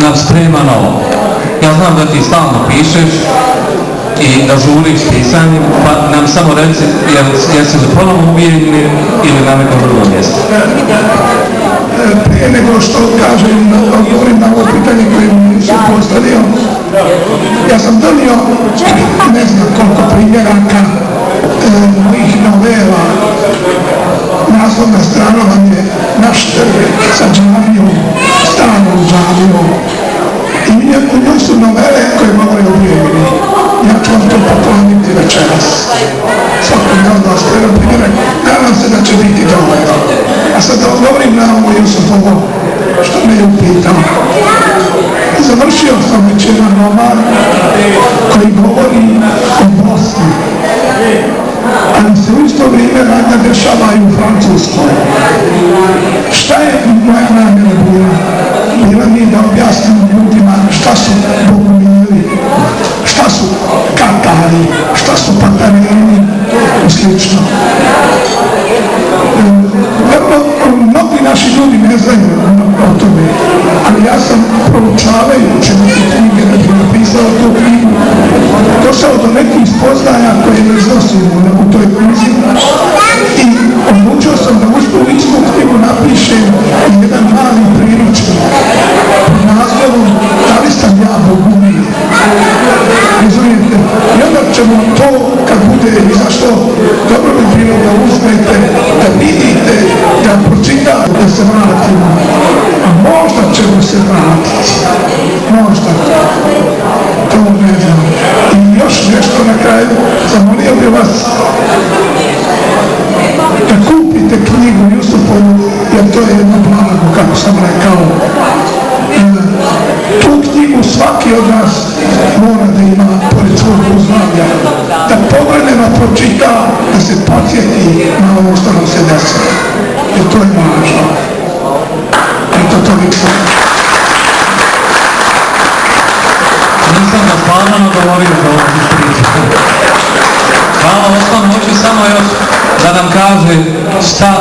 nam sprema novo. Ja znam da ti stalno pišeš i da žuriš s pisanjem, pa nam samo reci, jesi li ponovno ubijen ili na nekom drugom mjestu? Prije nego što kažem, odgovorim na ovo pitanje koje mi se postavio, ja sam donio ne znam koliko primjeraka mojih novela. Naslovna strana vam je naš trg sa džamijom, starom džamijom. I u njoj su novele koje govore o vjeri. Ja ću vam to pokloniti večeras. Svakom od vas jedan primjerak. Nadam se da će biti dobro. A sad da odgovorim na ovo Jusufovo što me je upitao. Završio sam već jedan roman koji govori o Bosni. Ali se u isto vrijeme radnja dešava i u Francuskoj. Šta je moja namjera bila? Bila mi da objasnim ljudima šta su bogumili, šta su Katari, šta su Patareni i slično. Mnogi naši ljudi ne znaju o tome, ali ja sam proučavajući neke knjige da bi napisao tu knjigu, došao do nekih spoznaja koje ne iznosim u toj knjizi i odlučio sam da uz tu istu knjigu napišem jedan mali priručnik pod naslovom Da li sam ja bogumil? Razumijete? I onda ćemo to, kad bude izašlo, dobro bi bilo da uzmete, da vidite, da pročitate, da se vratimo. A možda ćemo se vratiti. Možda. To ne znam. I još nešto na kraju, zamolio bih vas da kupite knjigu Jusufovu, jer to je jedno blago, kako sam rekao. Tu knjigu svaki od nas mora da ima pored svog poznanja, da pogleda, da pročita, da se podsjeti na ovo što nam se desilo. Jer to je važno. Eto, toliko. Nisam da stvarno nagovorio za ovo priču. Hvala, osnovno hoću samo još da nam kaže šta